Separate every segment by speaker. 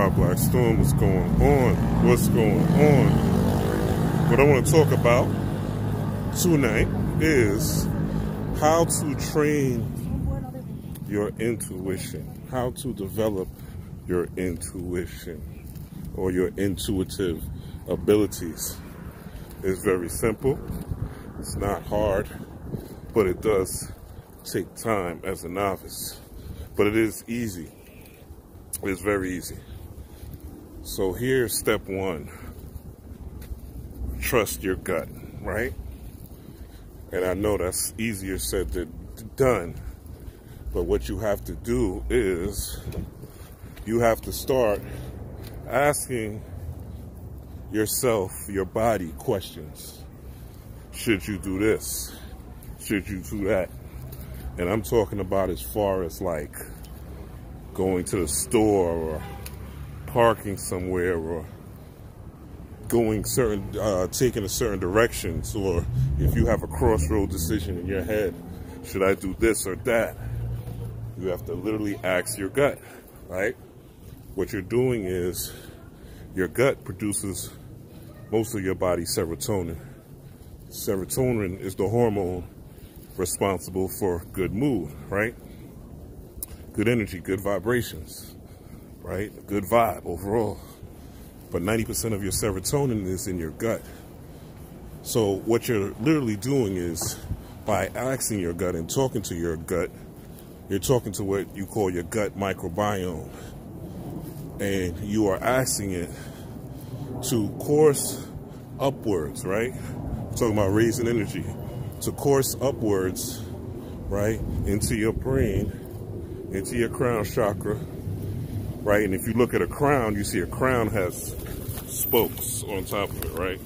Speaker 1: my Black Storm. What's going on? What's going on? What I want to talk about tonight is how to train your intuition, how to develop your intuition or your intuitive abilities. It's very simple. It's not hard, but it does take time as a novice. But it is easy. It's very easy. So here's step one. Trust your gut, right? And I know that's easier said than done. But what you have to do is you have to start asking yourself, your body, questions. Should you do this? Should you do that? And I'm talking about as far as like going to the store or parking somewhere or going taking a certain directions, or if you have a crossroad decision in your head, should I do this or that? You have to literally ask your gut, right? What you're doing is your gut produces most of your body's serotonin. Serotonin is the hormone responsible for good mood, right? Good energy, good vibrations, right? A good vibe overall. But 90% of your serotonin is in your gut. So what you're literally doing is by asking your gut and talking to your gut, you're talking to what you call your gut microbiome. And you are asking it to course upwards, right? We're talking about raising energy. To course upwards, right, into your brain, into your crown chakra, right? And if you look at a crown, you see a crown has spokes on top of it, right?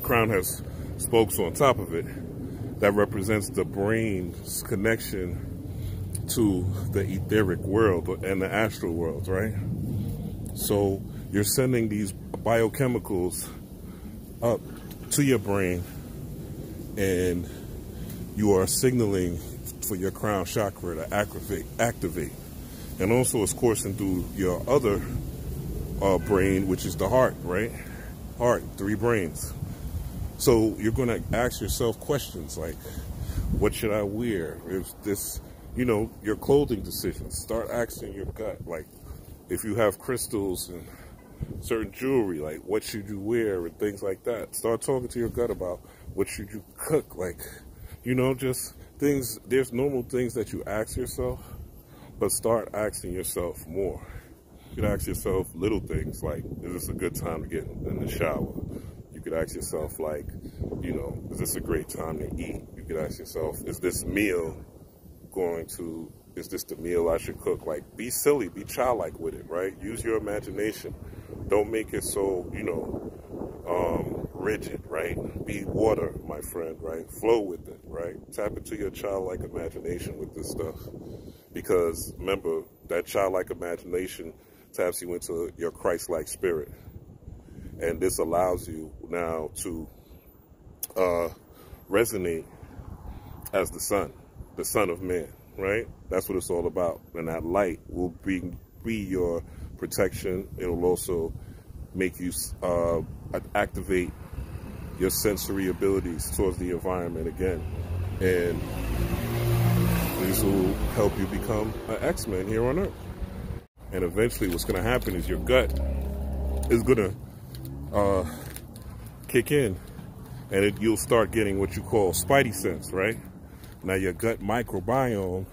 Speaker 1: Crown has spokes on top of it. That represents the brain's connection to the etheric world and the astral world, right? So you're sending these biochemicals up to your brain, and you are signaling for your crown chakra to activate. And also it's coursing through your other brain, which is the heart, right? Heart, 3 brains. So you're going to ask yourself questions like, what should I wear? Is this, your clothing decisions. Start asking your gut, like, if you have crystals and certain jewelry, like, what should you wear and things like that. Start talking to your gut about what should you cook, like, just things. There's normal things that you ask yourself, but start asking yourself more. You could ask yourself little things like, is this a good time to get in the shower? You could ask yourself like, is this a great time to eat? You could ask yourself, is this the meal I should cook? Like, be silly, be childlike with it, right? Use your imagination. Don't make it so, rigid, right? Be water, my friend, right? Flow with it, right? Tap into your childlike imagination with this stuff. Because remember, that childlike imagination taps you into your Christ-like spirit. And this allows you now to resonate as the Son of Man, right? That's what it's all about. And that light will be your protection. It'll also make you activate your sensory abilities towards the environment again. And this will help you become an X-Men here on Earth. And eventually what's going to happen is your gut is going to kick in, and you'll start getting what you call spidey sense, right? Now your gut microbiome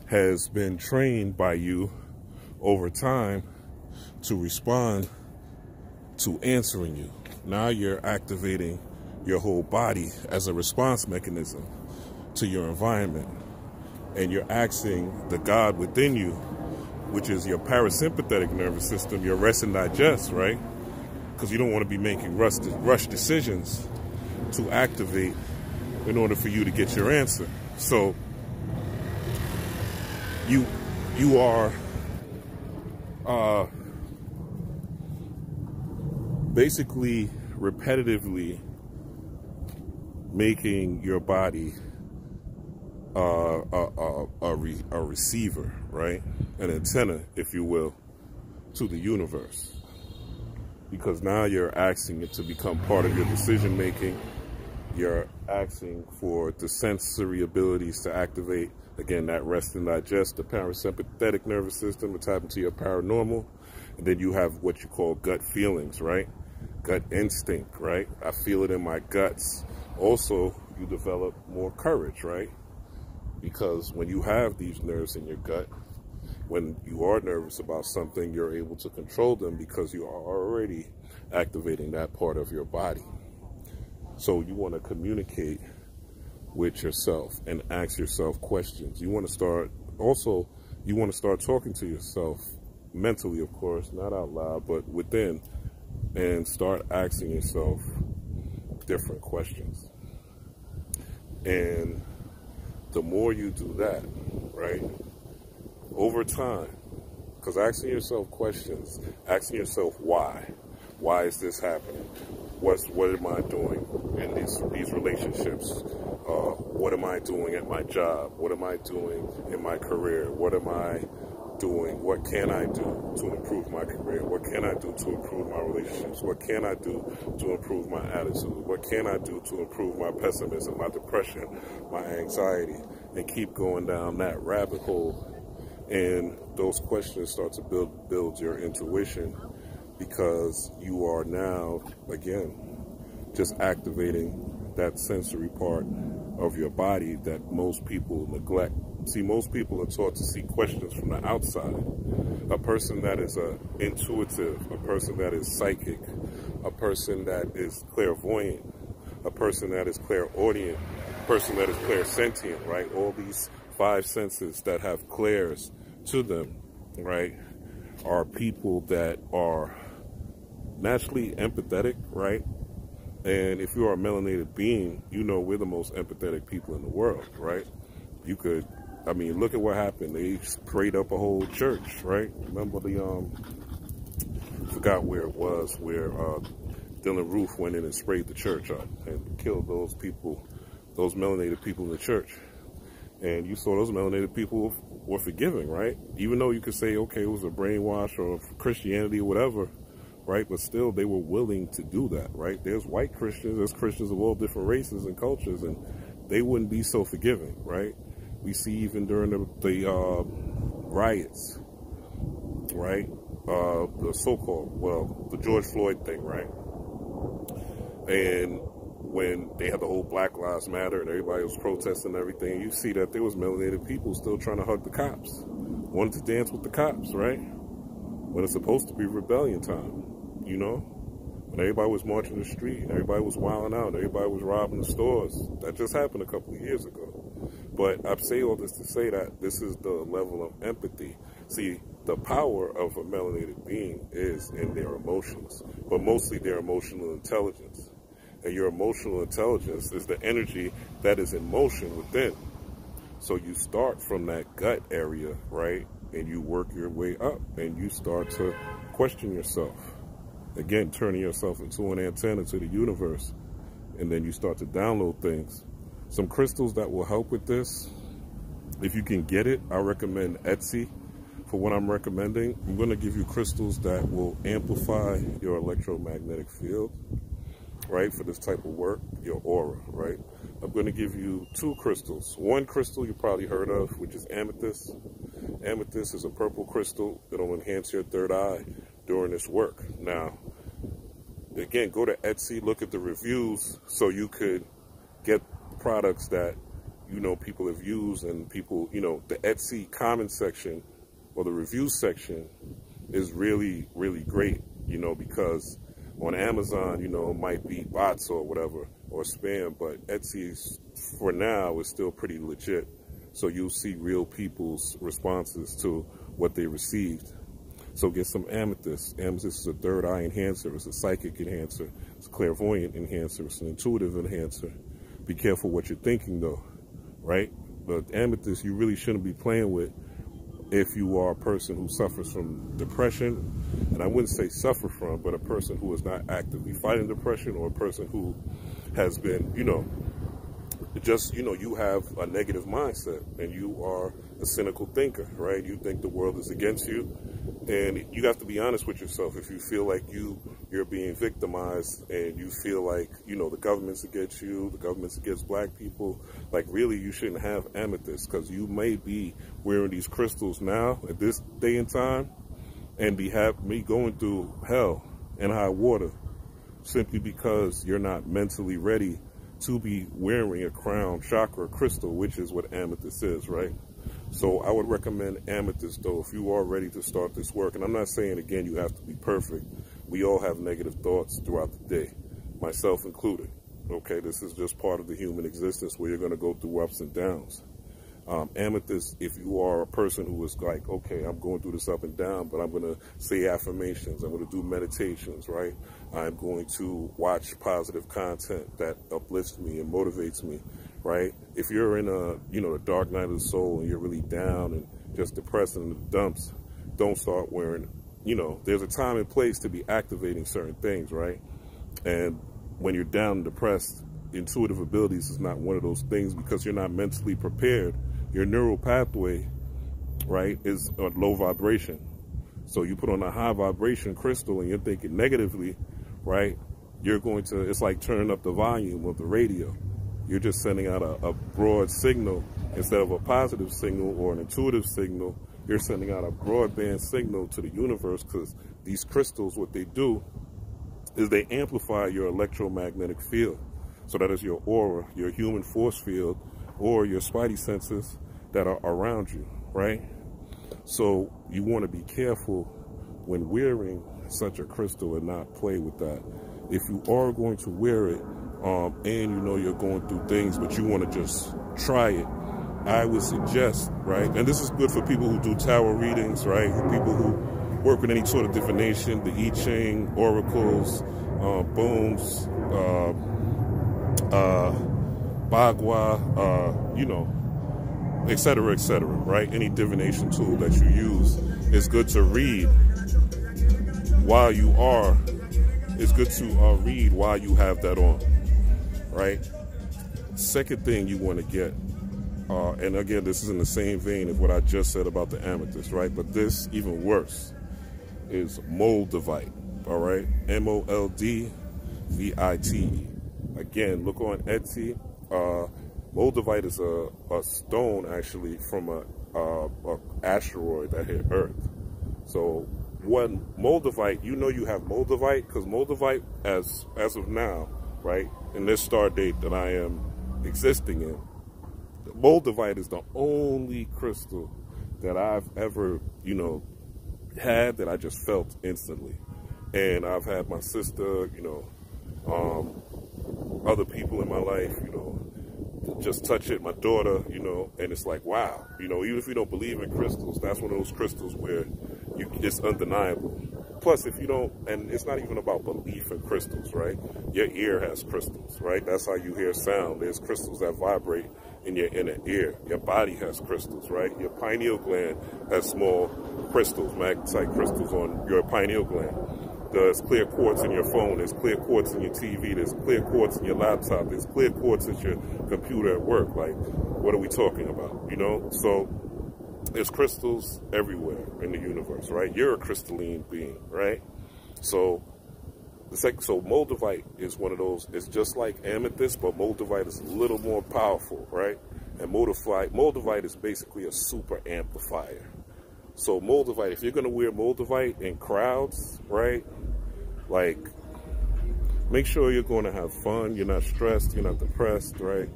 Speaker 1: has been trained by you over time to respond to answering you. Now you're activating your whole body as a response mechanism to your environment. And you're asking the God within you, which is your parasympathetic nervous system, your rest and digest, right? Because you don't want to be making rush decisions, to activate in order for you to get your answer. So you are basically repetitively making your body a receiver, right? An antenna, if you will, to the universe, because now you're asking it to become part of your decision making. You're asking for the sensory abilities to activate, again, that rest and digest, the parasympathetic nervous system, to tap into your paranormal. And then you have what you call gut feelings, right? Gut instinct, right? I feel it in my guts. Also, you develop more courage, right? Because when you have these nerves in your gut, when you are nervous about something, you're able to control them because you are already activating that part of your body. So you want to communicate with yourself and ask yourself questions. You want to start talking to yourself mentally, of course, not out loud, but within, and start asking yourself different questions. And the more you do that, right, over time, because asking yourself questions, asking yourself why is this happening? What am I doing in these relationships? What am I doing at my job? What am I doing in my career? What am I doing? What can I do to improve my career? What can I do to improve my relationships? What can I do to improve my attitude? What can I do to improve my pessimism, my depression, my anxiety? And keep going down that rabbit hole. And those questions start to build your intuition, because you are now, again, just activating that sensory part of your body that most people neglect. See, most people are taught to see questions from the outside. A person that is intuitive, a person that is psychic, a person that is clairvoyant, a person that is clairaudient, a person that is clairsentient, right? All these 5 senses that have clairs to them, right, are people that are naturally empathetic, right? And if you are a melanated being, you know we're the most empathetic people in the world, right? You could, I mean, look at what happened. They prayed up a whole church, right? Remember forgot where it was, where Dylan Roof went in and sprayed the church up and killed those people, those melanated people in the church. And you saw those melanated people were forgiving, right? Even though you could say, okay, it was a brainwash or Christianity or whatever, right? But still, they were willing to do that, right? There's white Christians, there's Christians of all different races and cultures, and they wouldn't be so forgiving, right? We see even during the riots, right? The so-called, the George Floyd thing, right? And when they had the whole Black Lives Matter and everybody was protesting and everything, you see that there was melanated people still trying to hug the cops, wanted to dance with the cops, right? When it's supposed to be rebellion time, you know? When everybody was marching the street, and everybody was wilding out, and everybody was robbing the stores. That just happened a couple of years ago. But I say all this to say that this is the level of empathy. See, the power of a melanated being is in their emotions, but mostly their emotional intelligence. And your emotional intelligence is the energy that is in motion within. So you start from that gut area, right? And you work your way up, and you start to question yourself. Again, turning yourself into an antenna to the universe. And then you start to download things. Some crystals that will help with this, if you can get it, I recommend Etsy for what I'm recommending. I'm going to give you crystals that will amplify your electromagnetic field, right, for this type of work, your aura, right? I'm going to give you 2 crystals. One crystal you probably heard of, which is amethyst. Amethyst is a purple crystal that will enhance your third eye during this work. Now, again, go to Etsy, look at the reviews so you could get products that, you know, people have used, and people, you know, the Etsy comment section or the review section is really, really great, you know, because on Amazon, you know, it might be bots or whatever, or spam, but Etsy, for now, is still pretty legit. So you'll see real people's responses to what they received. So get some amethyst. Amethyst is a third eye enhancer. It's a psychic enhancer. It's a clairvoyant enhancer. It's an intuitive enhancer. Be careful what you're thinking, though, right? But amethyst, you really shouldn't be playing with if you are a person who suffers from depression. And I wouldn't say suffer from, but a person who is not actively fighting depression, or a person who has been, you know, just, you know, you have a negative mindset and you are a cynical thinker, right? You think the world is against you, And you have to be honest with yourself. If you feel like you're being victimized and you feel like, you know, the government's against you, the government's against black people, like really you shouldn't have amethyst, because you may be wearing these crystals now at this day and time and me going through hell and high water simply because you're not mentally ready to be wearing a crown chakra crystal, which is what amethyst is, right? So I would recommend amethyst, though, if you are ready to start this work. And I'm not saying, again, you have to be perfect. We all have negative thoughts throughout the day, myself included. Okay, this is just part of the human existence where you're going to go through ups and downs. Amethyst, if you are a person who is like, okay, I'm going through this up and down, but I'm going to say affirmations, I'm going to do meditations, right? I'm going to watch positive content that uplifts me and motivates me, right? If you're in the dark night of the soul and you're really down and just depressed and in the dumps, don't start wearing, there's a time and place to be activating certain things, right? And when you're down and depressed, intuitive abilities is not one of those things because you're not mentally prepared. Your neural pathway, right, is a low vibration. So you put on a high vibration crystal and you're thinking negatively, right, it's like turning up the volume of the radio. You're just sending out a broad signal instead of a positive signal or an intuitive signal. You're sending out a broadband signal to the universe, because these crystals, what they do is they amplify your electromagnetic field. So that is your aura, your human force field, or your spidey senses that are around you, right? So you want to be careful when wearing such a crystal and not play with that. If you are going to wear it, and you're going through things, but you want to just try it, I would suggest, right? And this is good for people who do tarot readings, right? For people who work with any sort of divination, the I Ching, oracles, booms, bagua, et cetera, right? Any divination tool that you use, it's good to read while you have that on, right? Second thing you want to get, and again, this is in the same vein of what I just said about the amethyst, right? But this, even worse, is moldavite, all right? Moldvite. Again, look on Etsy. Moldavite is a stone, actually, from a asteroid that hit Earth. So when moldavite, you have moldavite, because moldavite, as of now, right, in this star date that I am existing in, moldavite is the only crystal that I've ever, had that I just felt instantly. And I've had my sister, other people in my life, just touch it, my daughter, and it's like, wow, even if you don't believe in crystals, that's one of those crystals where it's undeniable. Plus, if you don't, and it's not even about belief in crystals, right? Your ear has crystals, right? That's how you hear sound. There's crystals that vibrate in your inner ear. Your body has crystals, right? Your pineal gland has small crystals, magnetite crystals on your pineal gland. There's clear quartz in your phone, there's clear quartz in your TV, there's clear quartz in your laptop, there's clear quartz in your computer at work. Like, what are we talking about, So there's crystals everywhere in the universe, right? You're a crystalline being, right? So moldavite is one of those. It's just like amethyst, but moldavite is a little more powerful, right? And moldavite is basically a super amplifier. So moldavite, if you're going to wear moldavite in crowds, right, like, make sure you're going to have fun. You're not stressed. You're not depressed, right?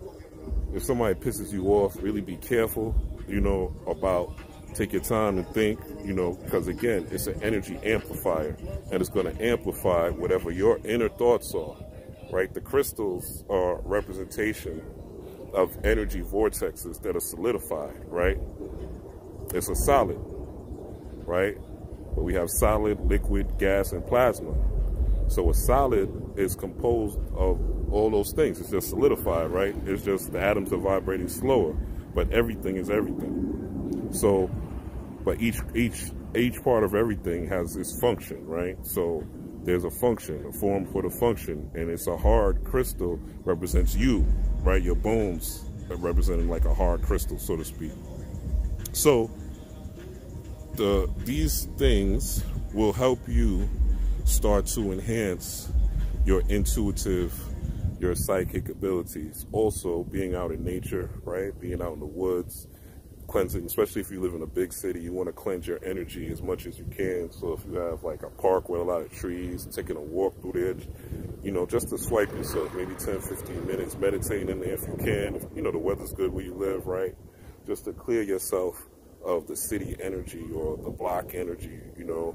Speaker 1: If somebody pisses you off, really be careful, take your time and think, because again, it's an energy amplifier, and it's going to amplify whatever your inner thoughts are, right? The crystals are representation of energy vortexes that are solidified, right? It's a solid, right? But we have solid, liquid, gas, and plasma. So a solid is composed of all those things. It's just solidified, right? It's just the atoms are vibrating slower, but everything is everything. So, but each part of everything has its function, right? So there's a function, a form for the function, and it's a hard crystal represents you, right? Your bones are representing like a hard crystal, so to speak. So these things will help you start to enhance your intuitive, your psychic abilities. Also, being out in nature, right? Being out in the woods, cleansing, especially if you live in a big city, you want to cleanse your energy as much as you can. So if you have like a park with a lot of trees, taking a walk through there, you know, just to swipe yourself, maybe 10, 15 minutes, meditating in there if you can. If, you know, the weather's good where you live, right? Just to clear yourself of the city energy or the block energy, you know,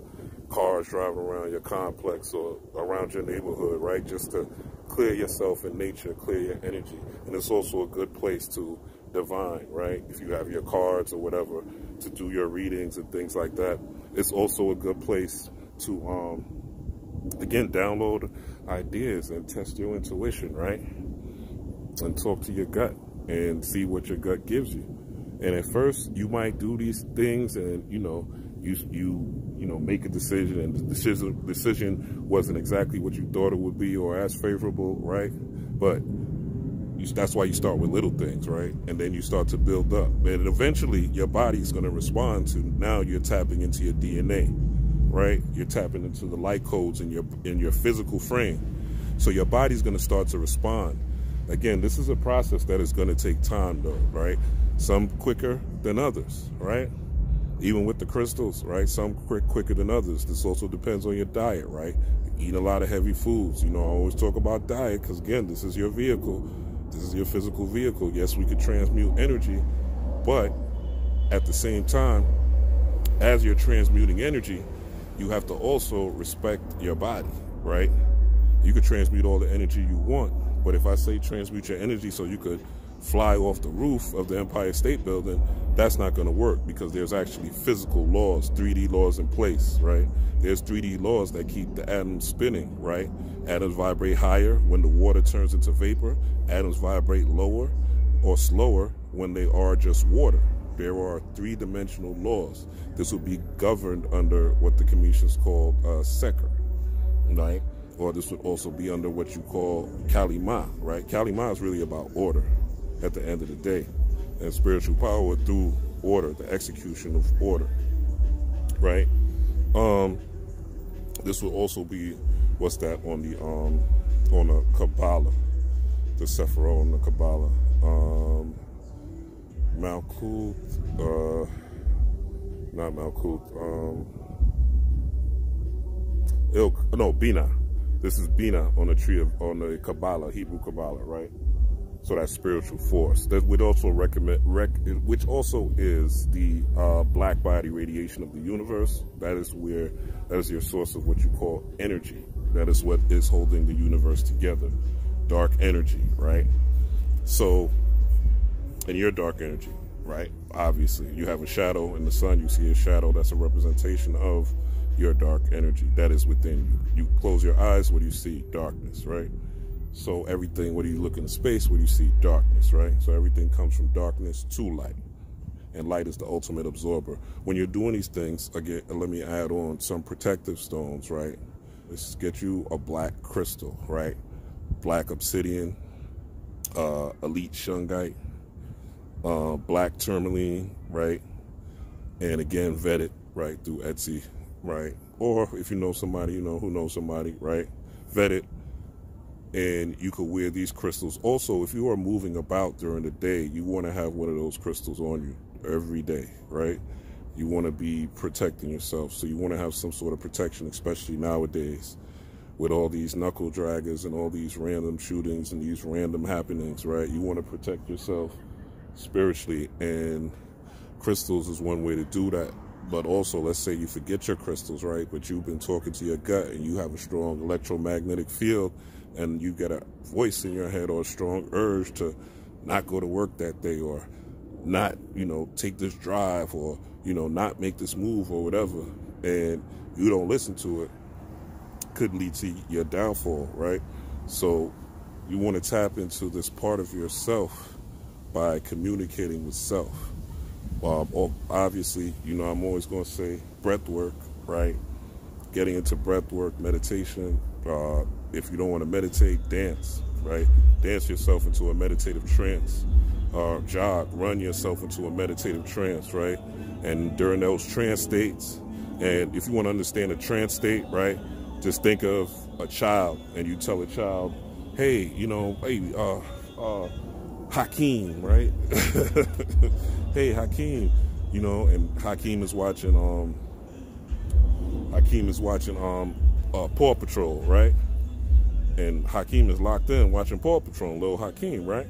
Speaker 1: cars driving around your complex or around your neighborhood, right? Just to clear yourself in nature, clear your energy. And it's also a good place to divine, right? If you have your cards or whatever to do your readings and things like that. It's also a good place to, again, download ideas and test your intuition, right? And talk to your gut and see what your gut gives you. And at first, you might do these things, and you know, you know, make a decision, and the decision wasn't exactly what you thought it would be or as favorable, right? But that's why you start with little things, right? And then you start to build up, and eventually, your body's going to respond to. Now you're tapping into your DNA, right? You're tapping into the light codes in your physical frame, so your body's going to start to respond. Again, this is a process that is going to take time, though, right? Some quicker than others, right? Even with the crystals, right? Some quicker than others. This also depends on your diet, right? Eat a lot of heavy foods. You know, I always talk about diet because, again, this is your vehicle. This is your physical vehicle. Yes, we could transmute energy, but at the same time, as you're transmuting energy, you have to also respect your body, right? You could transmute all the energy you want, but if I say transmute your energy so you could fly off the roof of the Empire State Building, that's not going to work because there's actually physical laws, 3D laws in place, right? There's 3D laws that keep the atoms spinning, right? Atoms vibrate higher when the water turns into vapor. Atoms vibrate lower or slower when they are just water. There are three-dimensional laws. This will be governed under what the Commissions call Seker, right? Or this would also be under what you call Kalima, right? Kalima is really about order at the end of the day, and spiritual power through order, the execution of order, right? This will also be, what's that, on the Kabbalah, the Sephiroth on the Kabbalah, Malkuth, not Malkuth, Bina. This is Bina on the tree on the Kabbalah, Hebrew Kabbalah, right? So that's spiritual force. That would also which also is the black body radiation of the universe. That is your source of what you call energy. That is what is holding the universe together. Dark energy, right? So, and your dark energy, right? Obviously, you have a shadow in the sun. You see a shadow. That's a representation of your dark energy that is within you. You close your eyes, what do you see? Darkness, right? So everything, when you look in space, what do you see? Darkness, right? So everything comes from darkness to light. And light is the ultimate absorber. When you're doing these things, again, let me add on some protective stones, right? Let's get you a black crystal, right? Black obsidian, elite shungite, black tourmaline, right? And again, vetted, right, through Etsy, right? Or if you know somebody, you know, who knows somebody, right? Vetted. And you could wear these crystals. Also, if you are moving about during the day, you want to have one of those crystals on you every day, right? You want to be protecting yourself. So you want to have some sort of protection, especially nowadays with all these knuckle draggers and all these random shootings and these random happenings, right? You want to protect yourself spiritually, and crystals is one way to do that. But also, let's say you forget your crystals, right? But you've been talking to your gut and you have a strong electromagnetic field, and you get a voice in your head or a strong urge to not go to work that day, or not, you know, take this drive, or, you know, not make this move or whatever, and you don't listen to it, could lead to your downfall, right? So you want to tap into this part of yourself by communicating with self. Obviously, you know, I'm always going to say breath work, right? Getting into breath work, meditation. If you don't want to meditate, dance, right? Dance yourself into a meditative trance. or jog, run yourself into a meditative trance, right? And during those trance states, and if you want to understand a trance state, right, just think of a child, and you tell a child, hey, you know, hey, Hakeem, right? Hey, Hakeem, you know, and Hakeem is watching Paw Patrol, right? And Hakeem is locked in watching Paw Patrol, little Hakeem, right?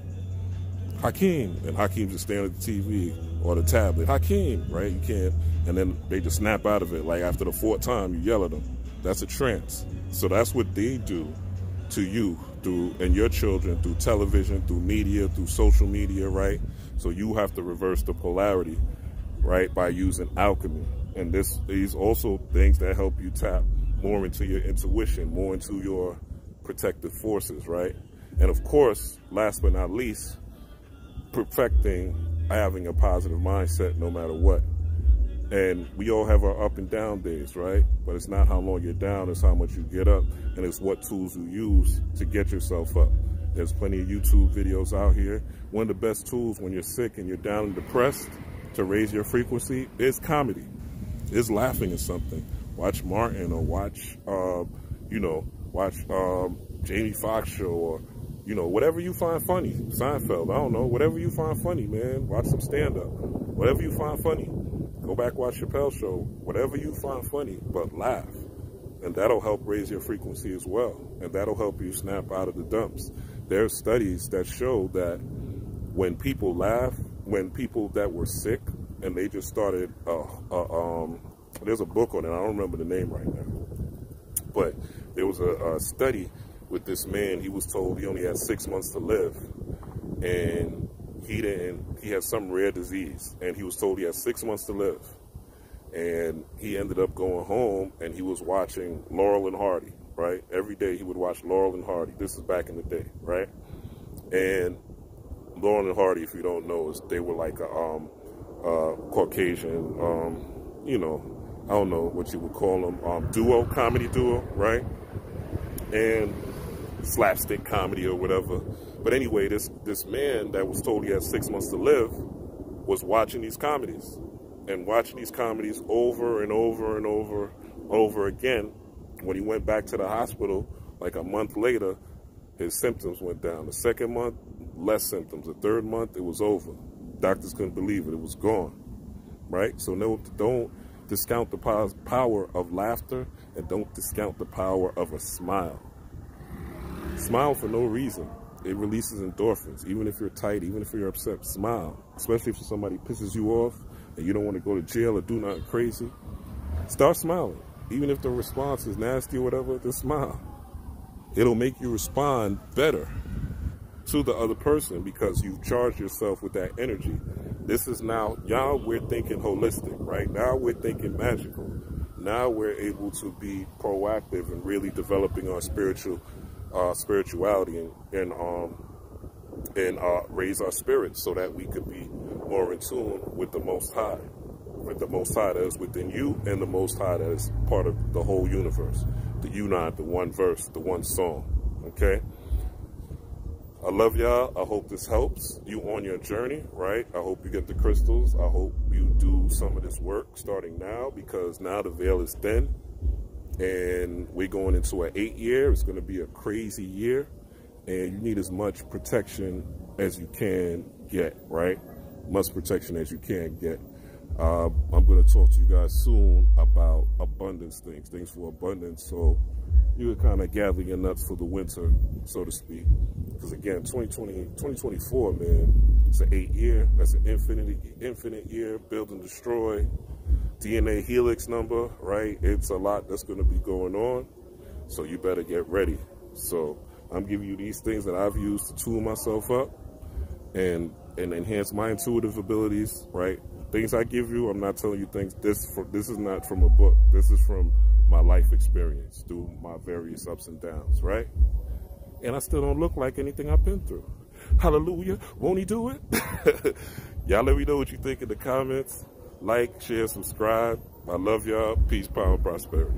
Speaker 1: Hakeem, and Hakeem just standing at the TV or the tablet. Hakeem, right? You can't, and then they just snap out of it. Like after the 4th time, you yell at them. That's a trance. So that's what they do to you and your children through television, through media, through social media, right? So you have to reverse the polarity, right, by using alchemy. And these also things that help you tap more into your intuition, more into your protective forces, right? And of course, last but not least, perfecting having a positive mindset no matter what. And we all have our up and down days, right? But it's not how long you're down, it's how much you get up, and it's what tools you use to get yourself up. There's plenty of YouTube videos out here. One of the best tools when you're sick and you're down and depressed to raise your frequency is comedy. Is laughing at something. Watch Martin, or watch, watch Jamie Foxx show, or, you know, whatever you find funny. Seinfeld, I don't know, whatever you find funny, man. Watch some stand-up. Whatever you find funny. Go back, watch Chappelle's show. Whatever you find funny, but laugh. And that'll help raise your frequency as well. And that'll help you snap out of the dumps. There's studies that show that when people laugh, when people that were sick, and they just started, there's a book on it, I don't remember the name right now. But there was a study with this man. He was told he only had 6 months to live. And he had some rare disease, and he was told he had 6 months to live. And he ended up going home, and he was watching Laurel and Hardy, right? Every day he would watch Laurel and Hardy. This is back in the day, right? And Laurel and Hardy, if you don't know, they were like a Caucasian, you know, I don't know what you would call them, duo, comedy duo, right? And slapstick comedy or whatever. But anyway, this man that was told he had 6 months to live was watching these comedies, and watching these comedies over and over and over again. When he went back to the hospital, like a month later, his symptoms went down. The 2nd month, less symptoms. The 3rd month, it was over. Doctors couldn't believe it. It was gone, right? So no, don't discount the power of laughter, and don't discount the power of a smile. Smile for no reason. It releases endorphins. Even if you're tight, even if you're upset, smile. Especially if somebody pisses you off and you don't want to go to jail or do nothing crazy. Start smiling. Even if the response is nasty or whatever, just smile. It'll make you respond better to the other person because you've charged yourself with that energy. This is now we're thinking holistic, right? Now we're thinking magical. Now we're able to be proactive and really developing our spirituality and raise our spirits so that we could be more in tune with the Most High. With the Most High that is within you, and the Most High that is part of the whole universe. The unite, the one verse, the one song. Okay? I love y'all. I hope this helps you on your journey, right? I hope you get the crystals. I hope you do some of this work starting now, because now the veil is thin. And we're going into an 8th year. It's going to be a crazy year. And you need as much protection as you can get, right? Much protection as you can get. I'm going to talk to you guys soon about abundance things for abundance. So you can kind of gather your nuts for the winter, so to speak. Because again, 2024, man, it's an 8th year. That's an infinite year. Build and destroy. DNA helix number, right? It's a lot that's going to be going on. So you better get ready. So I'm giving you these things that I've used to tool myself up and enhance my intuitive abilities, right? Things I give you, I'm not telling you things. This is not from a book. This is from my life experience through my various ups and downs, right? And I still don't look like anything I've been through. Hallelujah. Won't he do it? Y'all let me know what you think in the comments. Like, share, subscribe. I love y'all. Peace, power, and prosperity.